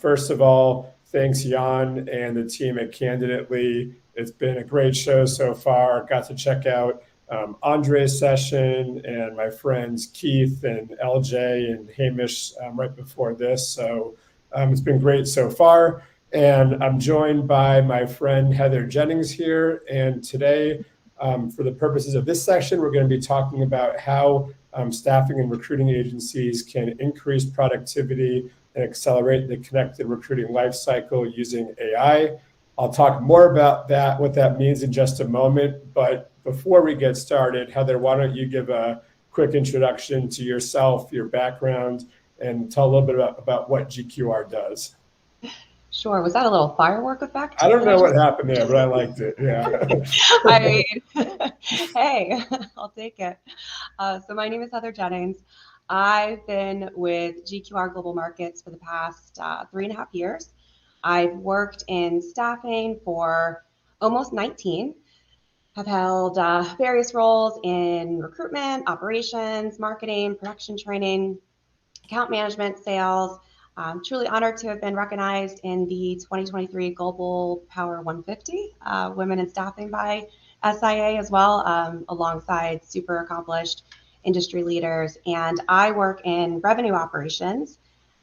First of all, thanks Jan and the team at Candidately. It's been a great show so far. Got to check out Andre's session and my friends Keith and LJ and Hamish right before this. So it's been great so far. And I'm joined by my friend Heather Jennings here. And today, for the purposes of this section, we're going to be talking about how staffing and recruiting agencies can increase productivity and accelerate the connected recruiting lifecycle using AI. I'll talk more about that, what that means in just a moment. But before we get started, Heather, why don't you give a quick introduction to yourself, your background, and tell a little bit about what GQR does. Sure. Was that a little firework effect? I don't know what happened there, but I liked it. Yeah. I mean, hey, I'll take it. So my name is Heather Jennings. I've been with GQR Global Markets for the past 3.5 years. I've worked in staffing for almost 19. I've held various roles in recruitment, operations, marketing, production training, account management, sales. I'm truly honored to have been recognized in the 2023 Global Power 150 Women in Staffing by SIA as well, alongside super accomplished industry leaders. And I work in revenue operations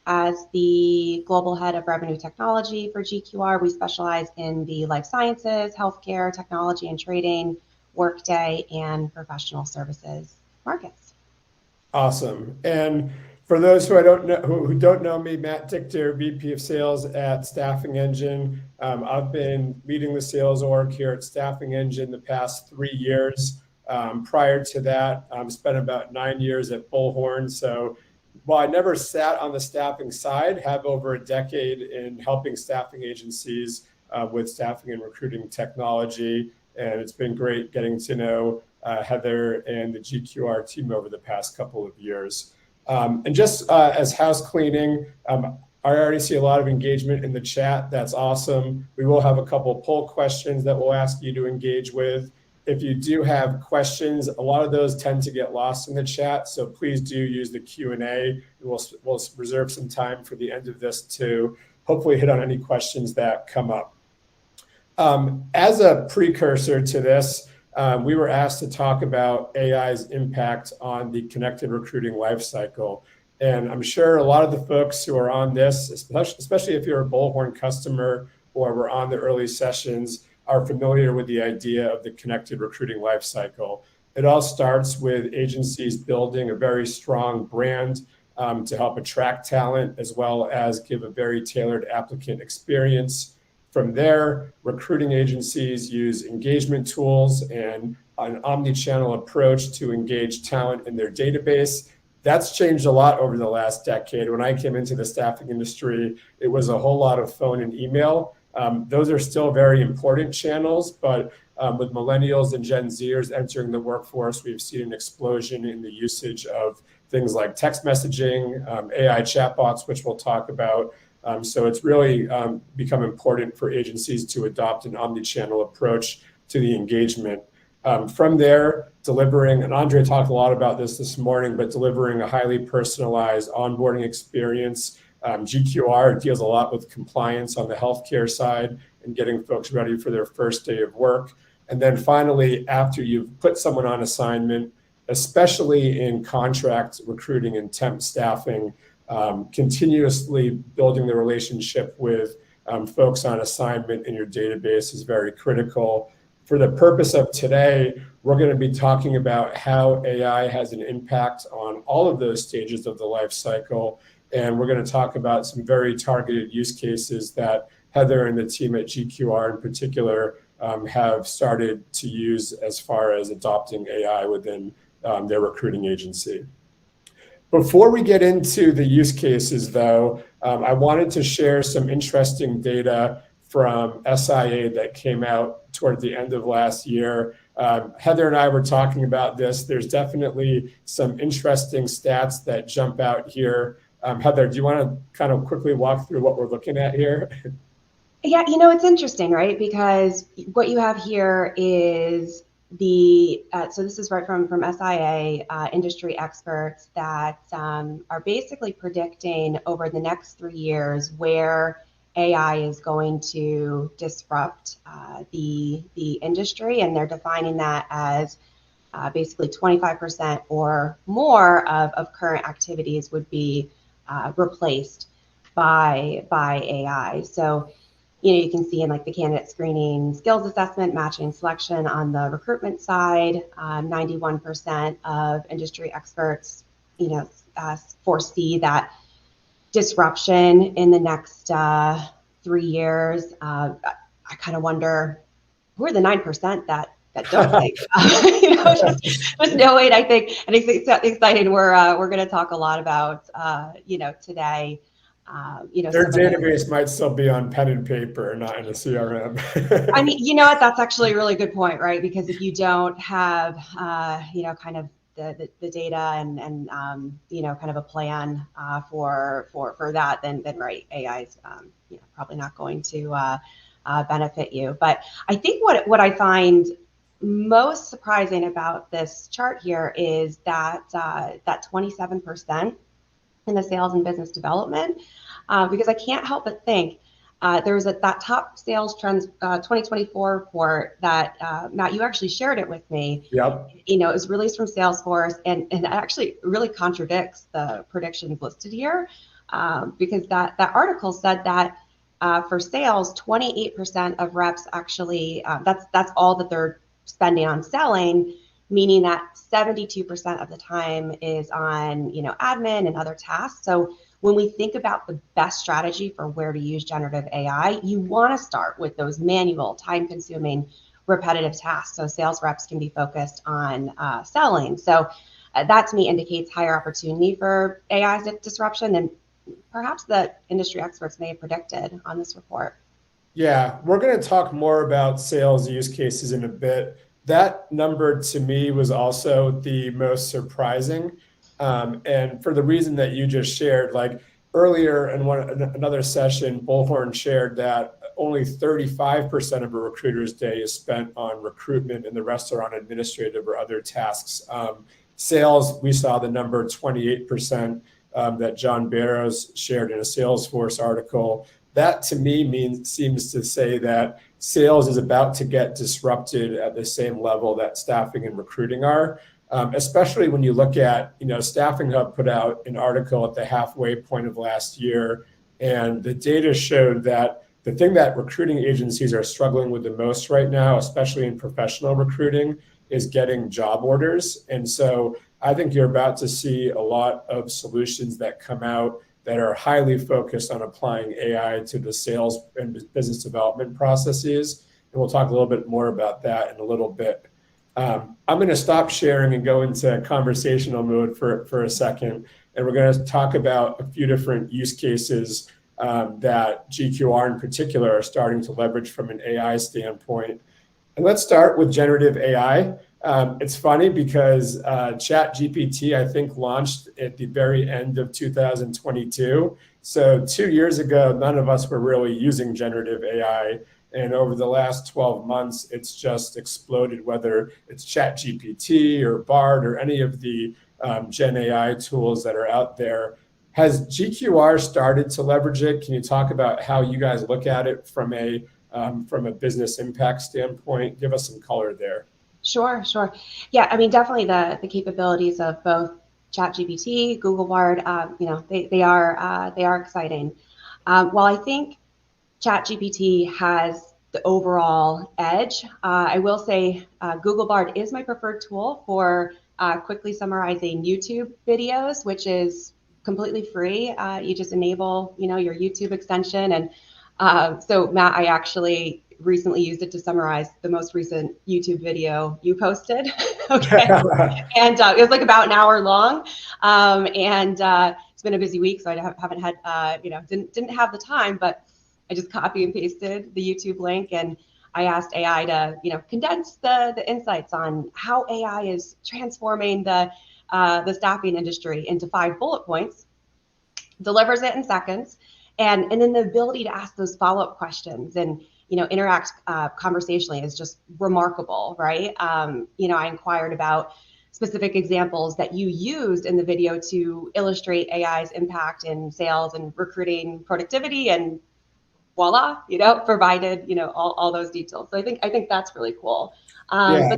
as the global head of revenue technology for GQR. We specialize in the life sciences, healthcare, technology and trading, workday, and professional services markets. Awesome. And for those who don't know me, Matt Dichter, VP of Sales at Staffing Engine. I've been leading the sales org here at Staffing Engine the past 3 years. Prior to that, spent about 9 years at Bullhorn. So while I never sat on the staffing side, have over a decade in helping staffing agencies with staffing and recruiting technology. And it's been great getting to know Heather and the GQR team over the past couple of years. And just as house cleaning, I already see a lot of engagement in the chat. That's awesome. We will have a couple of poll questions that we'll ask you to engage with. If you do have questions, a lot of those tend to get lost in the chat. So please do use the Q&A. We'll reserve some time for the end of this to hopefully hit on any questions that come up. As a precursor to this, we were asked to talk about AI's impact on the connected recruiting lifecycle. And I'm sure a lot of the folks who are on this, especially if you're a Bullhorn customer or were on the early sessions, are familiar with the idea of the connected recruiting lifecycle. It all starts with agencies building a very strong brand to help attract talent, as well as give a very tailored applicant experience. From there, recruiting agencies use engagement tools and an omni-channel approach to engage talent in their database. That's changed a lot over the last decade. When I came into the staffing industry, it was a whole lot of phone and email. Those are still very important channels, but with millennials and Gen Zers entering the workforce, we've seen an explosion in the usage of things like text messaging, AI chatbots, which we'll talk about. So it's really become important for agencies to adopt an omni-channel approach to the engagement. From there, delivering, and Andre talked a lot about this morning, but delivering a highly personalized onboarding experience. GQR deals a lot with compliance on the healthcare side and getting folks ready for their first day of work. And then finally, after you've put someone on assignment, especially in contract recruiting and temp staffing, continuously building the relationship with folks on assignment in your database is very critical. For the purpose of today, we're going to be talking about how AI has an impact on all of those stages of the life cycle. And we're going to talk about some very targeted use cases that Heather and the team at GQR in particular have started to use as far as adopting AI within their recruiting agency. Before we get into the use cases, though, I wanted to share some interesting data from SIA that came out toward the end of last year. Heather and I were talking about this. There's definitely some interesting stats that jump out here. Heather, do you want to kind of quickly walk through what we're looking at here? Yeah, it's interesting, right? Because what you have here is so this is right from SIA, industry experts that are basically predicting over the next 3 years where AI is going to disrupt the industry, and they're defining that as basically 25% or more of current activities would be replaced by AI. So, you can see in like the candidate screening, skills assessment, matching, selection on the recruitment side, 91% of industry experts, foresee that disruption in the next 3 years. I kind of wonder, who are the 9% that don't think? Just knowing, I think, and it's exciting. We're going to talk a lot about, today. Their database might still be on pen and paper, not in a CRM. I mean, you know what? That's actually a really good point, right? Because if you don't have, kind of the data and kind of a plan for that, then right, AI is probably not going to benefit you. But I think what I find most surprising about this chart here is that that 27% in the sales and business development, because I can't help but think there was that top sales trends 2024 report that Matt, you actually shared it with me. Yep. It was released from Salesforce, and it actually really contradicts the predictions listed here, because that article said that for sales, 28% of reps actually that's all that they're spending on selling, meaning that 72% of the time is on admin and other tasks. So when we think about the best strategy for where to use generative AI, you want to start with those manual, time-consuming, repetitive tasks, so sales reps can be focused on selling. So that to me indicates higher opportunity for AI disruption than perhaps the industry experts may have predicted on this report. Yeah, we're going to talk more about sales use cases in a bit. That number to me was also the most surprising. And for the reason that you just shared, like earlier in another session, Bullhorn shared that only 35% of a recruiter's day is spent on recruitment and the rest are on administrative or other tasks. Sales, we saw the number 28% that John Barrows shared in a Salesforce article. That to me seems to say that sales is about to get disrupted at the same level that staffing and recruiting are. Especially when you look at, Staffing Hub put out an article at the halfway point of last year, and the data showed that the thing that recruiting agencies are struggling with the most right now, especially in professional recruiting, is getting job orders. And so I think you're about to see a lot of solutions that come out that are highly focused on applying AI to the sales and business development processes. And we'll talk a little bit more about that in a little bit. I'm going to stop sharing and go into conversational mode for a second. And we're going to talk about a few different use cases that GQR in particular are starting to leverage from an AI standpoint. And let's start with generative AI. It's funny because ChatGPT, I think, launched at the very end of 2022. So 2 years ago, none of us were really using generative AI. And over the last 12 months, it's just exploded, whether it's ChatGPT or Bard or any of the Gen AI tools that are out there. Has GQR started to leverage it? Can you talk about how you guys look at it from a business impact standpoint? Give us some color there. Sure. Yeah, I mean, definitely the capabilities of both ChatGPT, Google Bard, they are exciting. While I think ChatGPT has the overall edge, I will say Google Bard is my preferred tool for quickly summarizing YouTube videos, which is completely free. You just enable, your YouTube extension, and so Matt, I actually recently used it to summarize the most recent YouTube video you posted. Okay. And it was like about an hour long. And it's been a busy week, so I haven't had, didn't have the time, but I just copy and pasted the YouTube link, and I asked AI to, condense the insights on how AI is transforming the staffing industry into 5 bullet points, delivers it in seconds, and then the ability to ask those follow-up questions. And interact conversationally is just remarkable, right? I inquired about specific examples that you used in the video to illustrate AI's impact in sales and recruiting productivity, and voila, provided, all those details. So I think that's really cool. Yeah.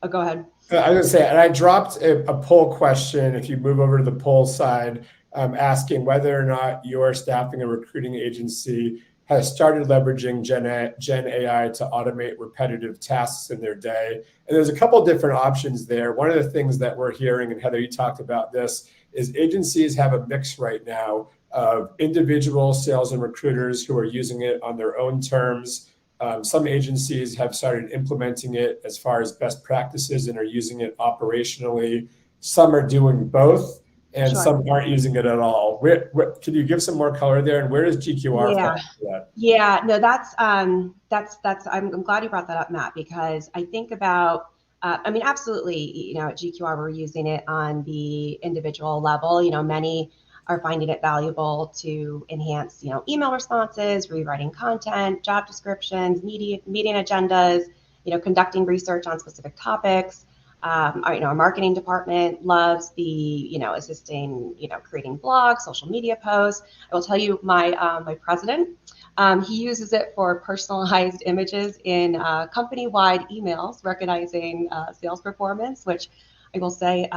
But go ahead. I was going to say, and I dropped a poll question. If you move over to the poll side, asking whether or not your staffing and recruiting agency has started leveraging Gen AI to automate repetitive tasks in their day. And there's a couple different options there. One of the things that we're hearing, and Heather, you talked about this, is agencies have a mix right now of individual sales and recruiters who are using it on their own terms. Some agencies have started implementing it as far as best practices and are using it operationally. Some are doing both, and Sure. some aren't using it at all. Can you give some more color there? And where does GQR fall into that? Yeah, no, that's I'm glad you brought that up, Matt, because I think about, absolutely, at GQR, we're using it on the individual level. Many are finding it valuable to enhance, email responses, rewriting content, job descriptions, meeting agendas, conducting research on specific topics. Our marketing department loves the, assisting, creating blogs, social media posts. I will tell you, my president, he uses it for personalized images in company-wide emails, recognizing sales performance, which I will say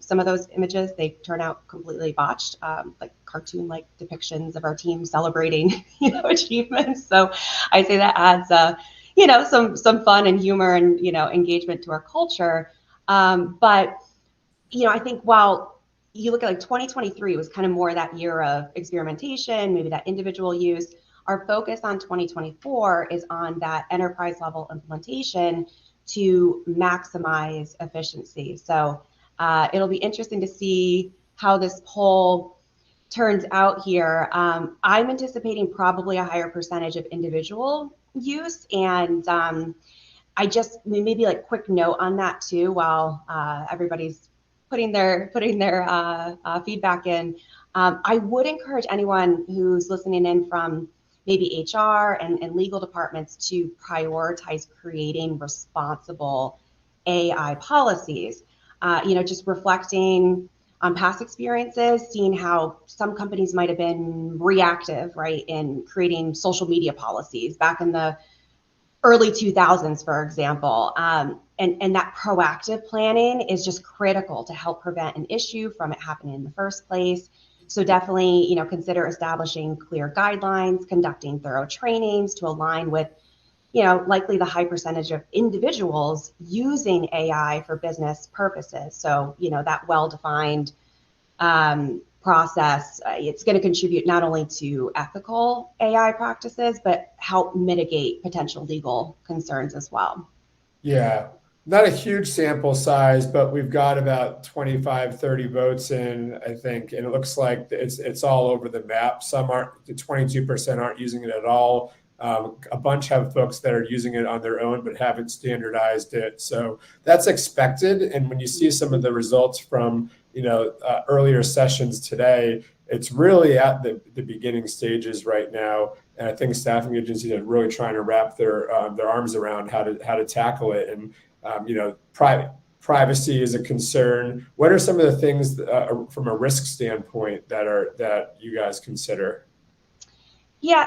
some of those images, they turn out completely botched, like cartoon-like depictions of our team celebrating, achievements. So I say that adds, some fun and humor and, engagement to our culture. But I think while you look at like 2023 was kind of more that year of experimentation, maybe that individual use, our focus on 2024 is on that enterprise level implementation to maximize efficiency. So it'll be interesting to see how this poll turns out here. I'm anticipating probably a higher percentage of individual use, and I just maybe like quick note on that too, while everybody's putting their feedback in. I would encourage anyone who's listening in from maybe HR and legal departments to prioritize creating responsible AI policies. Just reflecting on past experiences, seeing how some companies might have been reactive, right, in creating social media policies back in the early 2000s, for example. And that proactive planning is just critical to help prevent an issue from it happening in the first place. So definitely, consider establishing clear guidelines, conducting thorough trainings to align with, likely the high percentage of individuals using AI for business purposes. So, that well-defined process, it's going to contribute not only to ethical AI practices, but help mitigate potential legal concerns as well. Yeah, not a huge sample size, but we've got about 25, 30 votes in, I think, and it looks like it's all over the map. Some aren't, 22% aren't using it at all. A bunch have folks that are using it on their own but haven't standardized it. So that's expected. And when you see some of the results from earlier sessions today, it's really at the beginning stages right now. And I think staffing agencies are really trying to wrap their arms around how to tackle it. And privacy is a concern. What are some of the things from a risk standpoint that you guys consider? Yeah,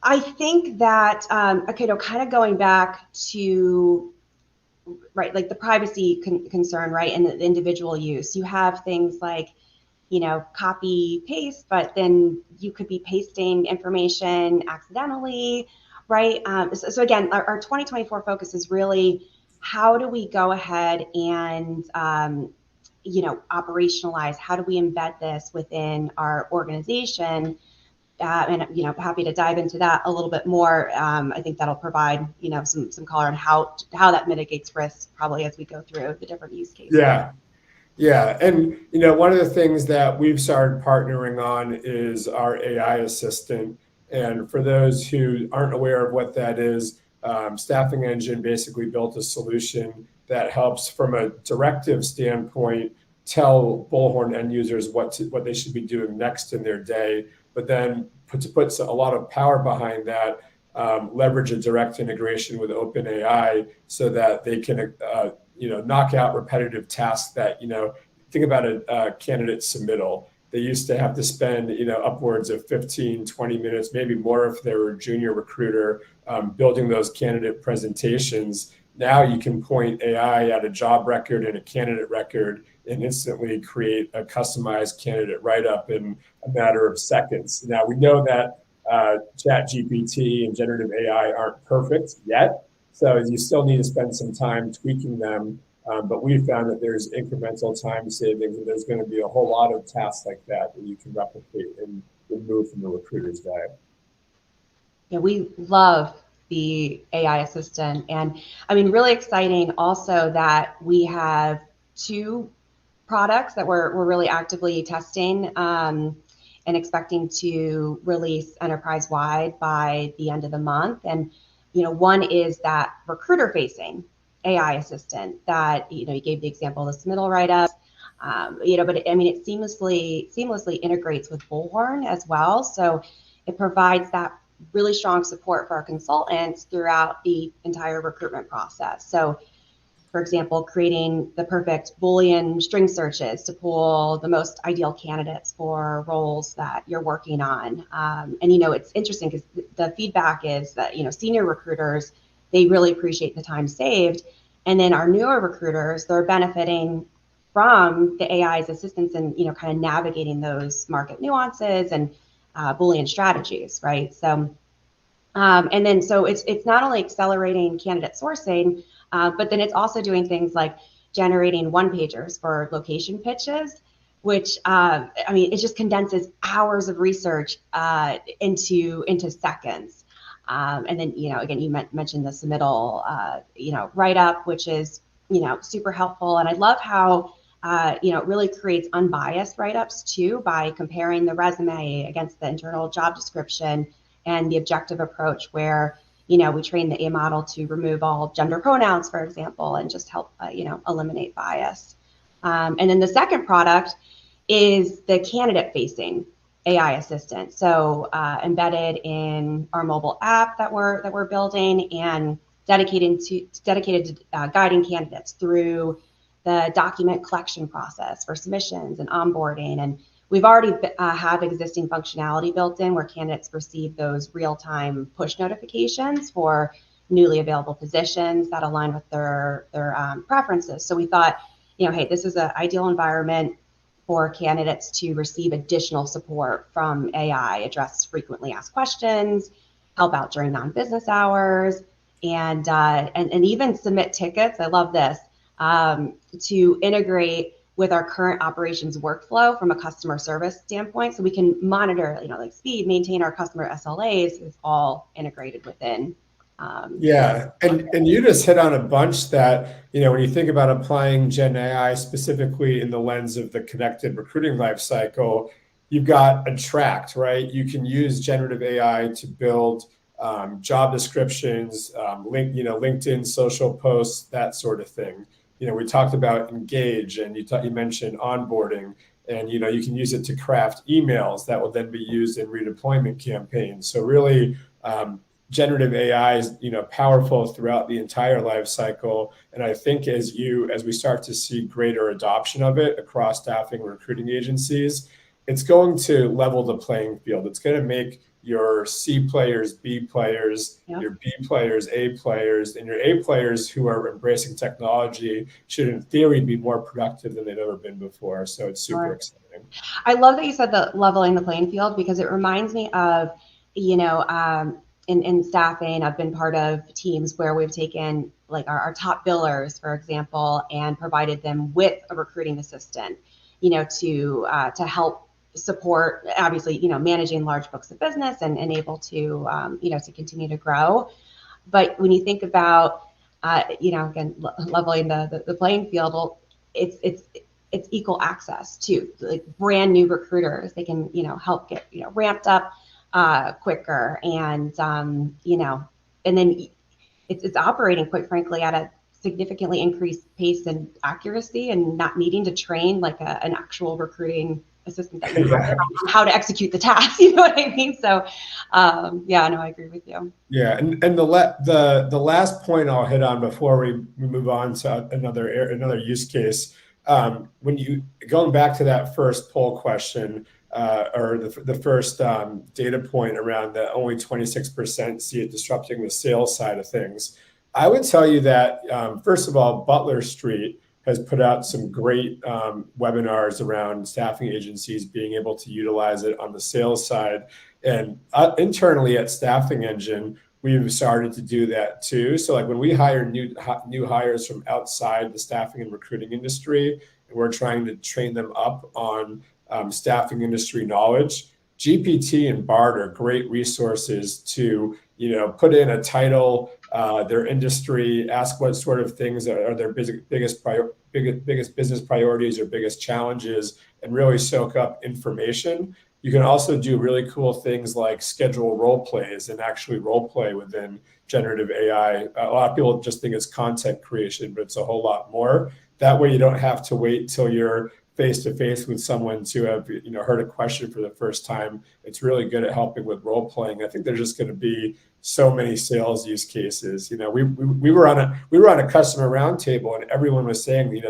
I think that kind of going back to right, like the privacy concern, right, and the individual use. You have things like, copy paste, but then you could be pasting information accidentally, right? So again, our 2024 focus is really how do we go ahead and operationalize? How do we embed this within our organization? And happy to dive into that a little bit more. I think that'll provide some color on how that mitigates risk probably as we go through the different use cases. Yeah, and one of the things that we've started partnering on is our AI assistant. And for those who aren't aware of what that is, Staffing Engine basically built a solution that helps, from a directive standpoint, tell Bullhorn end users what they should be doing next in their day. But then to put a lot of power behind that, leverage a direct integration with OpenAI so that they can, knock out repetitive tasks that, think about a candidate submittal. They used to have to spend, upwards of 15, 20 minutes, maybe more if they were a junior recruiter, building those candidate presentations. Now you can point AI at a job record and a candidate record and instantly create a customized candidate write-up in a matter of seconds. Now we know that Chat GPT and generative AI aren't perfect yet, so you still need to spend some time tweaking them. But we found that there's incremental time savings, and there's going to be a whole lot of tasks like that that you can replicate and remove from the recruiter's day. Yeah, we love the AI assistant. And I mean, really exciting also that we have 2 products that we're really actively testing and expecting to release enterprise-wide by the end of the month. And, one is that recruiter-facing AI assistant that, you gave the example of the submittal write-up, but it seamlessly integrates with Bullhorn as well. So it provides that really strong support for our consultants throughout the entire recruitment process. So, for example, creating the perfect Boolean string searches to pull the most ideal candidates for roles that you're working on. And, it's interesting because the feedback is that, senior recruiters, they really appreciate the time saved. And then our newer recruiters, they're benefiting from the AI's assistance in, kind of navigating those market nuances and Boolean strategies, right? So, and then so it's not only accelerating candidate sourcing, but then it's also doing things like generating one-pagers for location pitches, which it just condenses hours of research into seconds. And then again, you mentioned the submittal write-up, which is super helpful. And I love how it really creates unbiased write-ups too by comparing the resume against the internal job description and the objective approach where we train the A model to remove all gender pronouns, for example, and just help eliminate bias. And then the second product is the candidate-facing AI assistant. So embedded in our mobile app that we're building and dedicated to guiding candidates through the document collection process for submissions and onboarding. And we've already have existing functionality built in where candidates receive those real-time push notifications for newly available positions that align with their preferences. So we thought, hey, this is an ideal environment for candidates to receive additional support from AI, address frequently asked questions, help out during non-business hours, and even submit tickets. I love this, to integrate with our current operations workflow from a customer service standpoint, so we can monitor, like speed, maintain our customer SLAs is all integrated within. Yeah, and you just hit on a bunch that, when you think about applying Gen AI specifically in the lens of the connected recruiting lifecycle, you've got Attract, right? You can use generative AI to build job descriptions, LinkedIn social posts, that sort of thing. We talked about Engage, and you mentioned onboarding, and you can use it to craft emails that will then be used in redeployment campaigns. So really, generative AI is powerful throughout the entire life cycle. And I think as we start to see greater adoption of it across staffing and recruiting agencies, it's going to level the playing field. It's going to make your C players B players, your B players A players, and your A players who are embracing technology should in theory be more productive than they've ever been before. So it's super exciting. I love that you said the leveling the playing field, because it reminds me of, in staffing, I've been part of teams where we've taken like our top billers, for example, and provided them with a recruiting assistant, to help support, obviously, managing large books of business and able to, to continue to grow. But when you think about, again, leveling the playing field, well, it's equal access to like brand new recruiters. They can, help get, ramped up quicker, and and then it's operating, quite frankly, at a significantly increased pace and accuracy, and not needing to train like an actual recruiting assistance that you hire on how to execute the task. You know what I mean? So, yeah, no, I agree with you. Yeah, and the last point I'll hit on before we move on to another use case, when you going back to that first poll question, or the first data point around that only 26% see it disrupting the sales side of things, I would tell you that first of all, Butler Street has put out some great webinars around staffing agencies being able to utilize it on the sales side. And internally at Staffing Engine, we've started to do that too. So like when we hire new hires from outside the staffing and recruiting industry, and we're trying to train them up on staffing industry knowledge, GPT and BART are great resources to, put in a title, their industry, ask what sort of things are their biggest business priorities or biggest challenges, and really soak up information. You can also do really cool things like schedule role plays and actually role play within generative AI. A lot of people just think it's content creation, but it's a whole lot more. That way you don't have to wait till you're face to face with someone to have heard a question for the first time. It's really good at helping with role playing. I think there's just going to be so many sales use cases. We were on a customer roundtable and everyone was saying,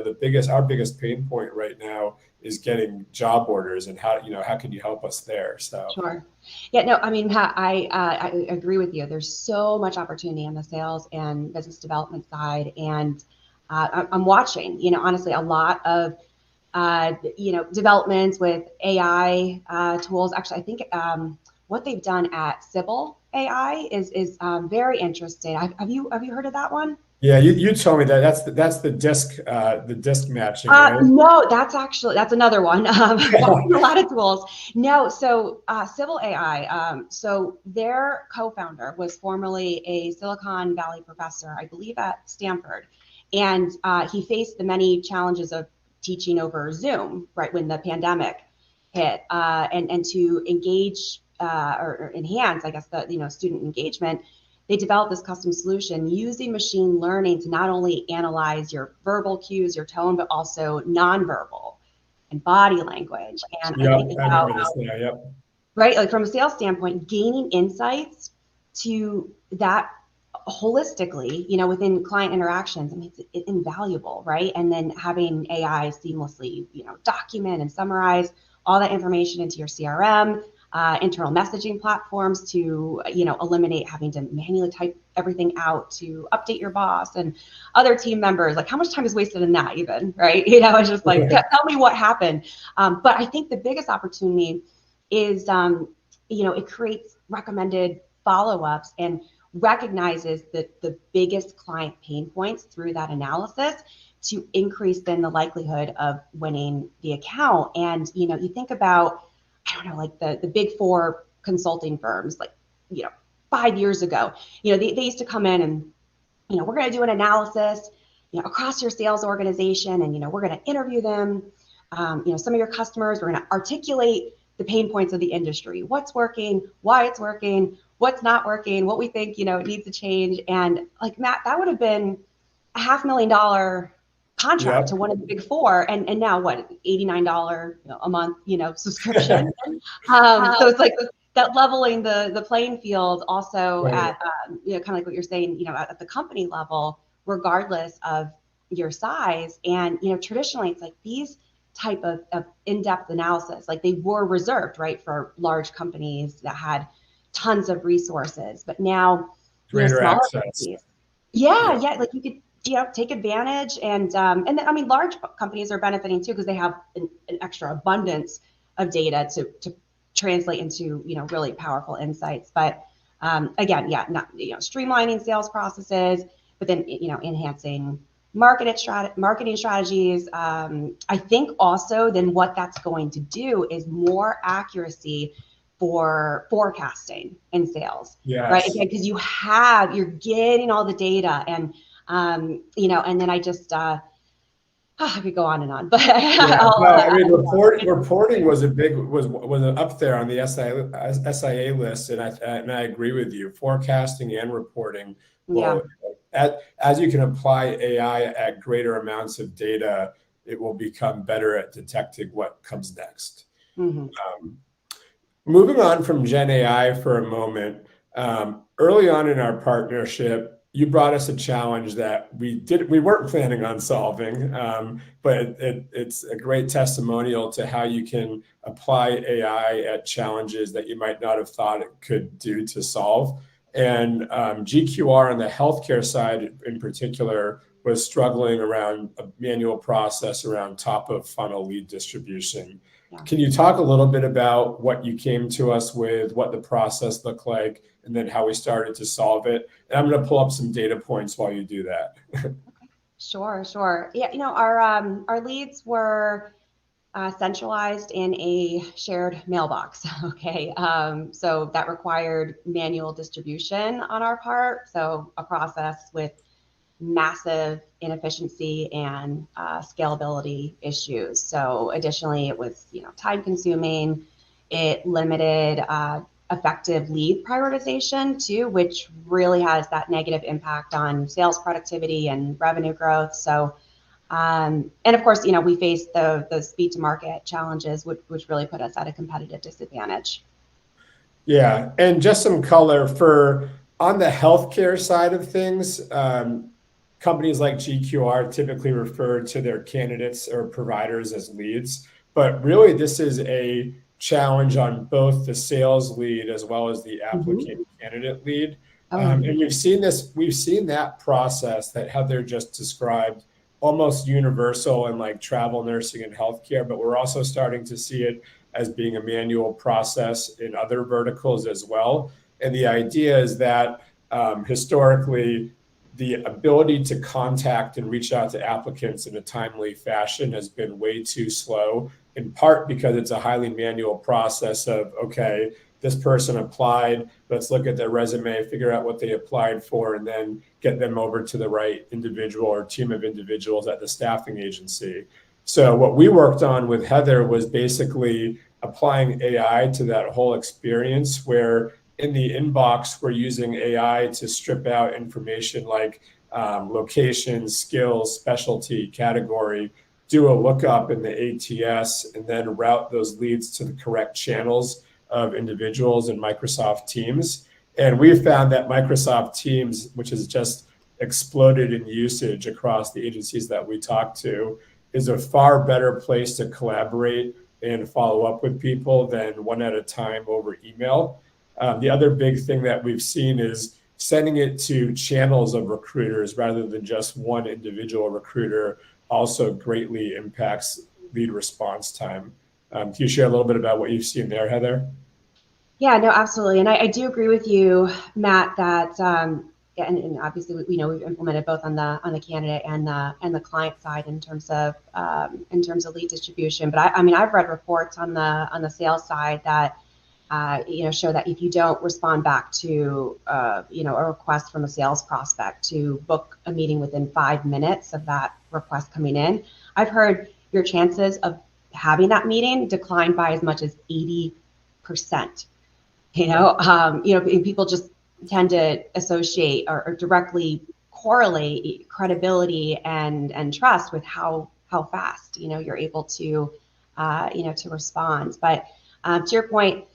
our biggest pain point right now is getting job orders, and how can you help us there? So sure. Yeah, no, I mean, Pat, I agree with you. There's so much opportunity on the sales and business development side, and I'm watching, honestly, a lot of developments with AI tools. Actually, I think what they've done at Sybil AI is very interesting. Have you heard of that one? Yeah, you told me that that's the disc matching, right? No, that's another one. A lot of tools. No, so Sybil AI. So their co-founder was formerly a Silicon Valley professor, I believe, at Stanford, and he faced the many challenges of teaching over Zoom right when the pandemic hit, and to engage or enhance, I guess, the student engagement. They developed this custom solution using machine learning to not only analyze your verbal cues, your tone, but also nonverbal and body language. And I think about, right, like from a sales standpoint, gaining insights to that holistically, within client interactions, I mean, it's invaluable, right? And then having AI seamlessly, document and summarize all that information into your CRM, internal messaging platforms to, eliminate having to manually type everything out, to update your boss and other team members. Like, how much time is wasted in that even, right? It's just like, tell me what happened. But I think the biggest opportunity is, it creates recommended follow-ups and recognizes the biggest client pain points through that analysis to increase then the likelihood of winning the account. And, you think about, I don't know, like the big four consulting firms, like, 5 years ago, they used to come in and, we're going to do an analysis, across your sales organization, and, we're going to interview them. Some of your customers, we're going to articulate the pain points of the industry, what's working, why it's working, what's not working, what we think, needs to change. And like, Matt, that would have been a $500,000 contract to one of the big four, and now what, $89 a month subscription. So it's like that leveling the playing field also, right, at kind of like what you're saying, at the company level, regardless of your size. And traditionally it's like these type of in-depth analysis, like they were reserved, right, for large companies that had tons of resources. But now greater smaller access. companies, yeah, like you could take advantage, and then, I mean, large companies are benefiting too because they have an extra abundance of data to translate into really powerful insights. But again, not streamlining sales processes, but then enhancing marketing strategies. I think also then what that's going to do is more accuracy for forecasting in sales, yes, right? Again, because you're getting all the data, and and then I just I could go on and on, but I mean, reporting was up there on the SIA list, and I agree with you. Forecasting and reporting, as you can apply AI at greater amounts of data, it will become better at detecting what comes next. Hmm. Moving on from Gen AI for a moment, early on in our partnership, you brought us a challenge that we weren't planning on solving, but it's a great testimonial to how you can apply AI at challenges that you might not have thought it could do to solve. And GQR on the healthcare side in particular was struggling around a manual process around top of funnel lead distribution. Yeah. Can you talk a little bit about what you came to us with, what the process looked like, and then how we started to solve it? And I'm going to pull up some data points while you do that. Sure, sure. Yeah, our leads were centralized in a shared mailbox. Okay, so that required manual distribution on our part. So a process with massive inefficiency and scalability issues. So additionally, it was time consuming. It limited effective lead prioritization too, which really has that negative impact on sales productivity and revenue growth. So and of course, we faced the speed to market challenges, which really put us at a competitive disadvantage. Yeah, and just some color for on the healthcare side of things, companies like GQR typically refer to their candidates or providers as leads, but really this is a challenge on both the sales lead as well as the Mhm. applicant candidate lead. Oh yeah. And we've seen that process that Heather just described almost universal in like travel nursing and healthcare, but we're also starting to see it as being a manual process in other verticals as well. And the idea is that historically, the ability to contact and reach out to applicants in a timely fashion has been way too slow, in part because it's a highly manual process of, okay, this person applied, let's look at their resume, figure out what they applied for, and then get them over to the right individual or team of individuals at the staffing agency. So what we worked on with Heather was basically applying AI to that whole experience where in the inbox, we're using AI to strip out information like location, skills, specialty, category, do a lookup in the ATS, and then route those leads to the correct channels of individuals in Microsoft Teams. And we've found that Microsoft Teams, which has just exploded in usage across the agencies that we talk to, is a far better place to collaborate and follow up with people than one at a time over email. The other big thing that we've seen is sending it to channels of recruiters rather than just one individual recruiter also greatly impacts lead response time. Can you share a little bit about what you've seen there, Heather? Yeah, no, absolutely. And I do agree with you, Matt, that yeah, and obviously we know we've implemented both on the candidate and the client side in terms of lead distribution. But I mean, I've read reports on the sales side that show that if you don't respond back to a request from a sales prospect to book a meeting within 5 minutes of that request coming in, I've heard your chances of having that meeting decline by as much as 80%. People just tend to associate or directly correlate credibility and trust with how fast you're able to to respond. But to your point,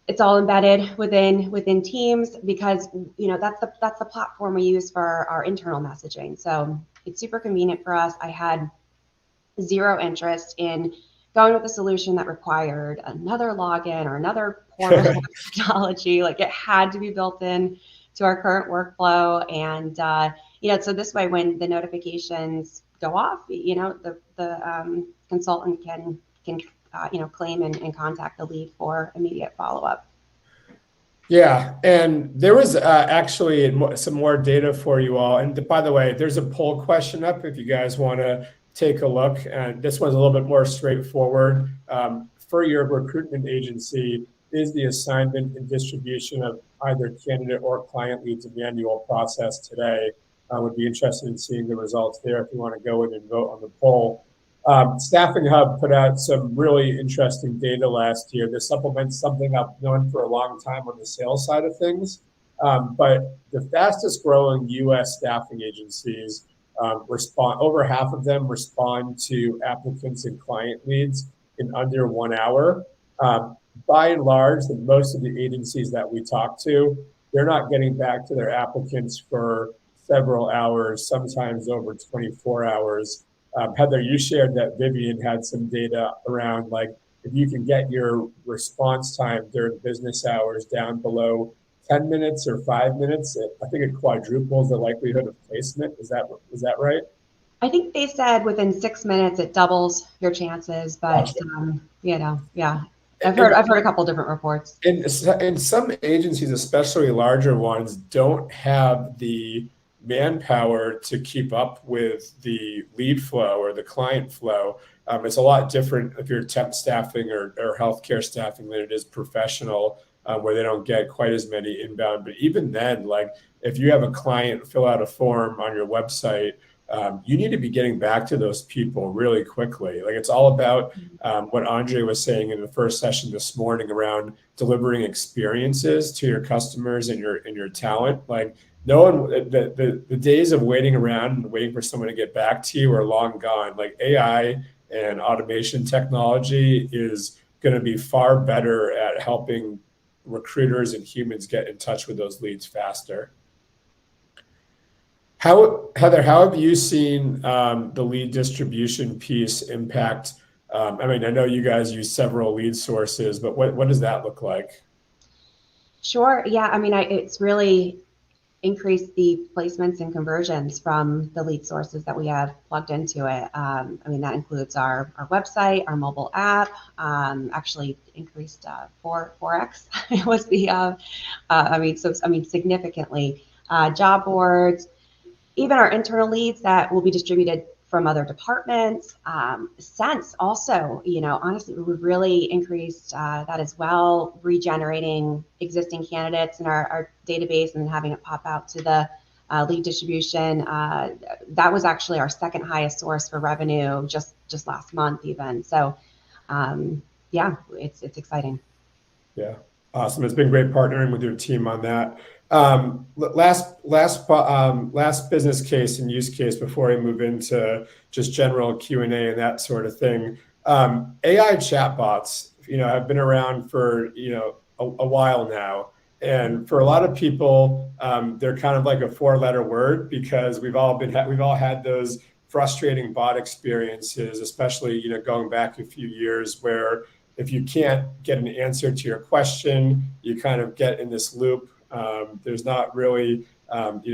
it's all embedded within Teams because that's the platform we use for our internal messaging. So it's super convenient for us. I had zero interest in going with a solution that required another login or another portal technology. Like it had to be built in to our current workflow. And so this way, when the notifications go off, the consultant can claim and contact the lead for immediate follow up. Yeah, and there was actually some more data for you all. And by the way, there's a poll question up if you guys want to take a look. And this one's a little bit more straightforward. For your recruitment agency, is the assignment and distribution of either candidate or client leads a manual process today? I would be interested in seeing the results there if you want to go in and vote on the poll. Staffing Hub put out some really interesting data last year. This supplements something I've known for a long time on the sales side of things. But the fastest growing US staffing agencies respond, over half of them respond to applicants and client leads in under 1 hour. Um, by and large, most of the agencies that we talk to, they're not getting back to their applicants for several hours, sometimes over 24 hours. Heather, you shared that Vivian had some data around like if you can get your response time during business hours down below 10 minutes or 5 minutes, I think it quadruples the likelihood of placement. Is that right? I think they said within 6 minutes it doubles your chances, but Gotcha. yeah, And, I've heard a couple different reports. and some agencies, especially larger ones, don't have the manpower to keep up with the lead flow or the client flow. It's a lot different if you're temp staffing or healthcare staffing than it is professional, where they don't get quite as many inbound. But even then, like if you have a client fill out a form on your website, you need to be getting back to those people really quickly. Like it's all about what Andre was saying in the first session this morning around delivering experiences to your customers and your talent. Like no one, the days of waiting around and waiting for someone to get back to you are long gone. Like AI and automation technology is going to be far better at helping recruiters and humans get in touch with those leads faster. Heather, how have you seen the lead distribution piece impact? I mean, I know you guys use several lead sources, but what does that look like? Sure. Yeah. I mean, it's really increased the placements and conversions from the lead sources that we have plugged into it. I mean, that includes our website, our mobile app, actually increased 4x. It was I mean, significantly. Job boards, even our internal leads that will be distributed from other departments. Sense also, honestly, we've really increased that as well, regenerating existing candidates in our database and then having it pop out to the lead distribution. That was actually our second highest source for revenue just last month even. So yeah, it's exciting. Yeah, awesome. It's been great partnering with your team on that. Last business case and use case before I move into just general Q&A and that sort of thing. AI chatbots, have been around for a while now, and for a lot of people, they're kind of like a four-letter word because we've all had those frustrating bot experiences, especially going back a few years where if you can't get an answer to your question, you kind of get in this loop. There's not really,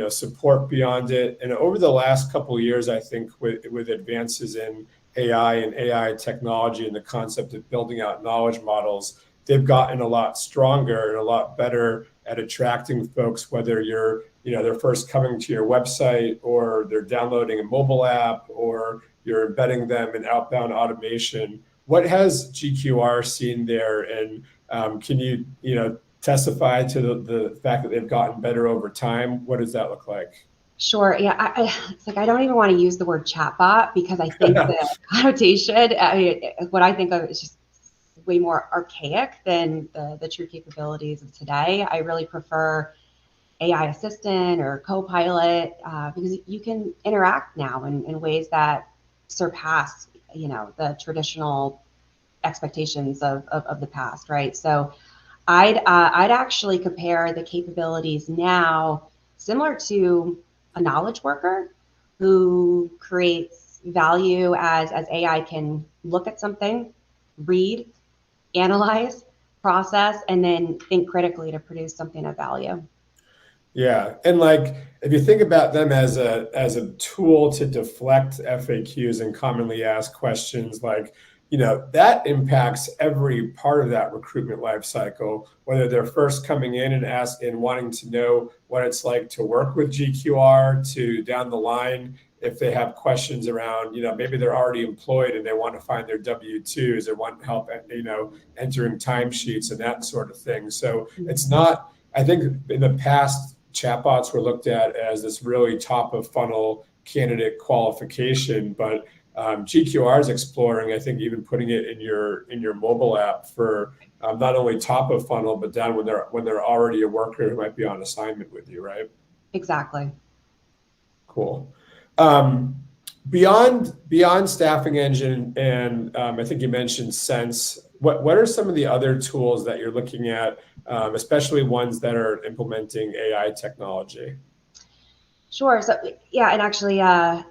support beyond it. And over the last couple of years, I think with advances in AI and AI technology and the concept of building out knowledge models, they've gotten a lot stronger and a lot better at attracting folks, whether they're first coming to your website or they're downloading a mobile app or you're embedding them in outbound automation. What has GQR seen there, and can you testify to the fact that they've gotten better over time? What does that look like? Sure. Yeah. It's like I don't even want to use the word chatbot because I think the connotation, what I think of is just way more archaic than the true capabilities of today. I really prefer AI assistant or co-pilot because you can interact now in ways that surpass, the traditional expectations of the past, right? So I'd actually compare the capabilities now similar to a knowledge worker who creates value as AI can look at something, read, analyze, process, and then think critically to produce something of value. Yeah, and like if you think about them as a tool to deflect FAQs and commonly asked questions, like that impacts every part of that recruitment life cycle. Whether they're first coming in and wanting to know what it's like to work with GQR, to down the line if they have questions around maybe they're already employed and they want to find their W-2s or want help entering timesheets and that sort of thing. So it's not. I think in the past, chatbots were looked at as this really top of funnel candidate qualification, but GQR is exploring, I think, even putting it in your mobile app for not only top of funnel, but down when they're already a worker who might be on assignment with you, right? Exactly. Cool. Beyond Staffing Engine, and I think you mentioned Sense what are some of the other tools that you're looking at, especially ones that are implementing AI technology? Sure. So yeah, and actually,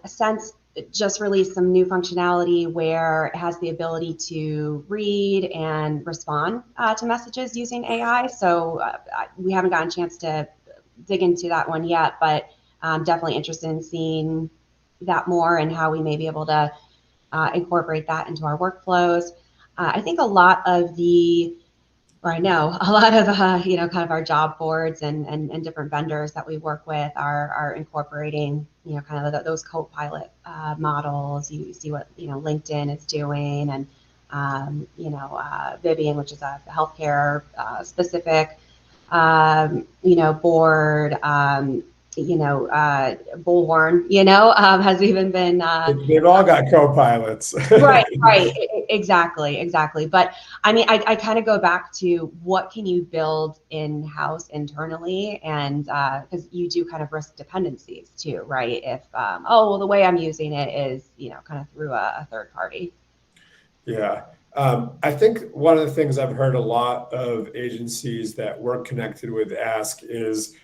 Sense just released some new functionality where it has the ability to read and respond to messages using AI. So we haven't gotten a chance to dig into that one yet, but I'm definitely interested in seeing that more and how we may be able to incorporate that into our workflows. I think a lot of the or I know a lot of kind of our job boards and different vendors that we work with are incorporating kind of those co-pilot models. You see what LinkedIn is doing, and Vivian, which is a healthcare specific board. Bullhorn, has even been They've all got co-pilots. right, exactly. But I mean, I kind of go back to what can you build in-house internally, and because you do kind of risk dependencies too, right? If the way I'm using it is kind of through a third party. Yeah. I think one of the things I've heard a lot of agencies that we're connected with ask is,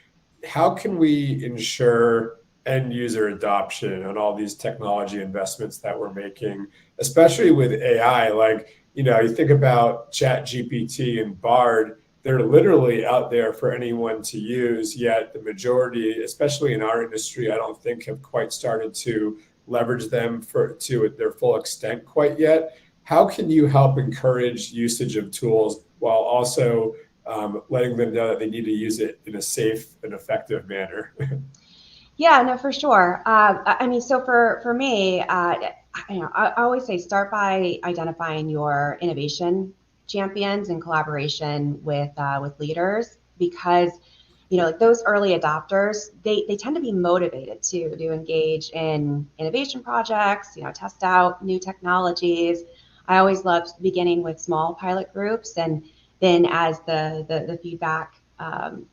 how can we ensure end user adoption on all these technology investments that we're making, especially with AI? Like, you think about Chat GPT and Bard, they're literally out there for anyone to use, yet the majority, especially in our industry, I don't think have quite started to leverage them to their full extent quite yet. How can you help encourage usage of tools while also letting them know that they need to use it in a safe and effective manner? Yeah, no, for sure. I mean, so for me, I always say start by identifying your innovation champions in collaboration with leaders, because like those early adopters, they tend to be motivated to engage in innovation projects, test out new technologies. I always loved beginning with small pilot groups, and then as the feedback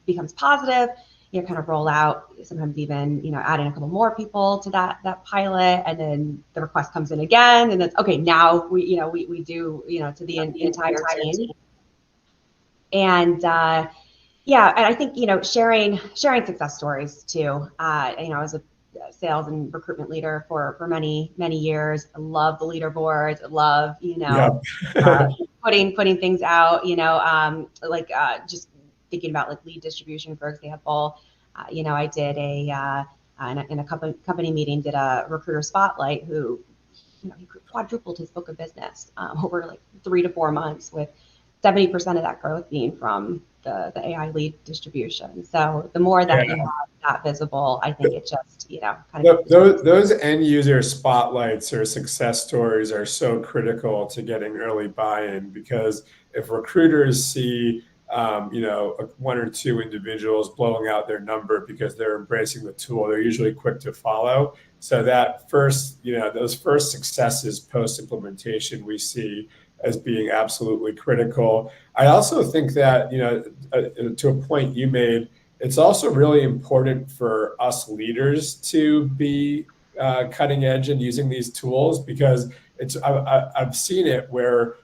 becomes positive, kind of roll out, sometimes even, adding a couple more people to that pilot, and then the request comes in again, and it's okay, now we do, to the entire team. And and I think, sharing success stories too. I was a sales and recruitment leader for many years. I love the leaderboards. I love, putting things out, just thinking about like lead distribution, for example. I did in a company meeting, did a recruiter spotlight who, he quadrupled his book of business over like 3 to 4 months, with 70% of that growth being from the AI lead distribution. So the more that you have that visible, I think it just, kind of those end user spotlights or success stories are so critical to getting early buy-in, because if recruiters see one or two individuals blowing out their number because they're embracing the tool, they're usually quick to follow. So that those first successes post implementation we see as being absolutely critical. I also think that, to a point you made, it's also really important for us leaders to be cutting edge and using these tools, because I've seen it where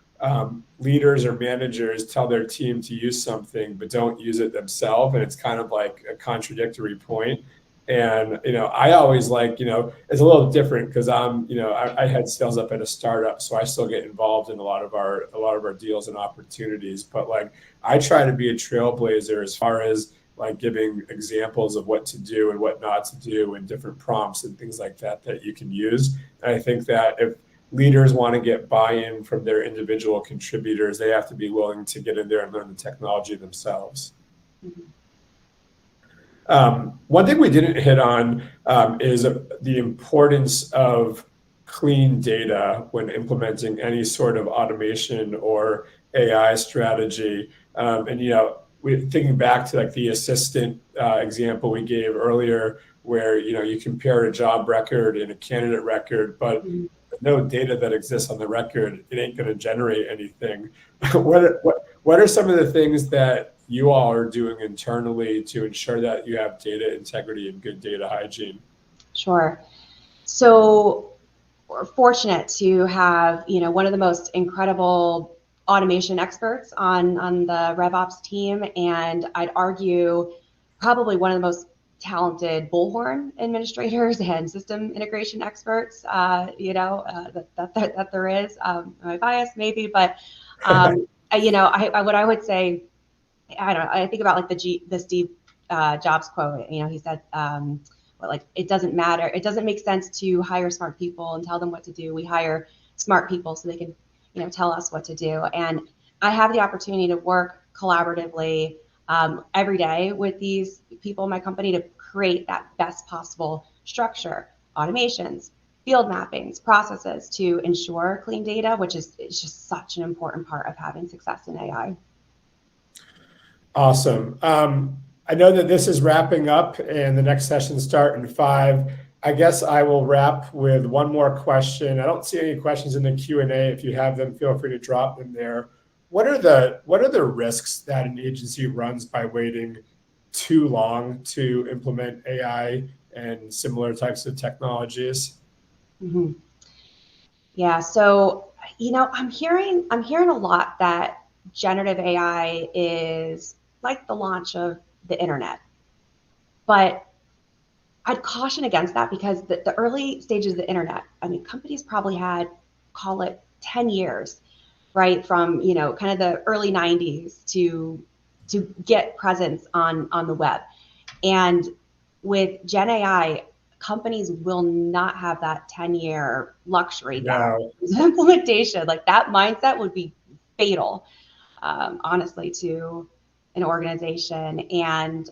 leaders or managers tell their team to use something but don't use it themselves, and it's kind of like a contradictory point. And I always like, it's a little different because I had sales up at a startup, so I still get involved in a lot of our deals and opportunities. But like, I try to be a trailblazer as far as like giving examples of what to do and what not to do, and different prompts and things like that you can use. And I think that if leaders want to get buy-in from their individual contributors, they have to be willing to get in there and learn the technology themselves. Mm-hmm. One thing we didn't hit on is the importance of clean data when implementing any sort of automation or AI strategy. We're thinking back to like the assistant example we gave earlier, where you compare a job record and a candidate record, but no data that exists on the record, it ain't going to generate anything. What are some of the things that you all are doing internally to ensure that you have data integrity and good data hygiene? Sure. So we're fortunate to have, one of the most incredible automation experts on the RevOps team, and I'd argue probably one of the most talented bullhorn administrators and system integration experts, that there is. Am I biased? Maybe, but what I would say, I don't know. I think about like the Steve Jobs quote. He said, like, it doesn't matter. It doesn't make sense to hire smart people and tell them what to do. We hire smart people so they can, tell us what to do. And I have the opportunity to work collaboratively every day with these people in my company to create that best possible structure, automations, field mappings, processes to ensure clean data, which is just such an important part of having success in AI. Awesome. I know that this is wrapping up and the next session start in 5. I guess I will wrap with one more question. I don't see any questions in the Q&A. If you have them, feel free to drop them there. What are the risks that an agency runs by waiting too long to implement AI and similar types of technologies? Mm-hmm. Yeah. So, I'm hearing a lot that generative AI is like the launch of the internet. But I'd caution against that because the early stages of the internet, I mean, companies probably had, call it 10 years, right? From, kind of the early 90s to get presence on the web. And with Gen AI, companies will not have that 10-year luxury now. Implementation, like that mindset would be fatal, honestly, to an organization. And,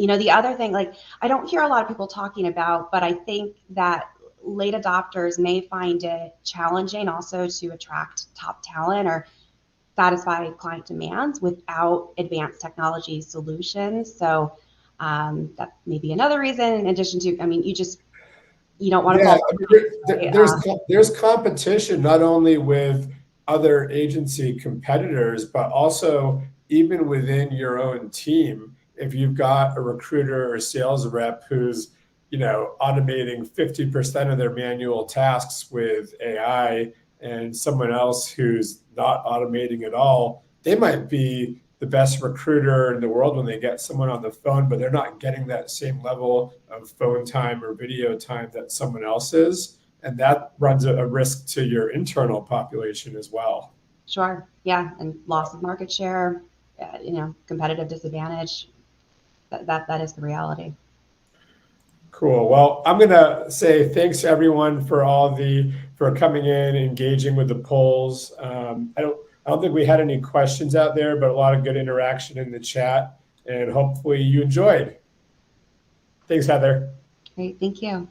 the other thing, like, I don't hear a lot of people talking about, but I think that late adopters may find it challenging also to attract top talent or satisfy client demands without advanced technology solutions. So that may be another reason, in addition to, I mean, you don't want to fall. There's competition not only with other agency competitors, but also even within your own team. If you've got a recruiter or sales rep who's, automating 50% of their manual tasks with AI, and someone else who's not automating at all, they might be the best recruiter in the world when they get someone on the phone, but they're not getting that same level of phone time or video time that someone else is. And that runs a risk to your internal population as well. Sure. Yeah. And loss of market share, competitive disadvantage. That is the reality. Cool. Well, I'm going to say thanks to everyone for coming in, engaging with the polls. I don't think we had any questions out there, but a lot of good interaction in the chat, and hopefully you enjoyed. Thanks, Heather. Great. Thank you.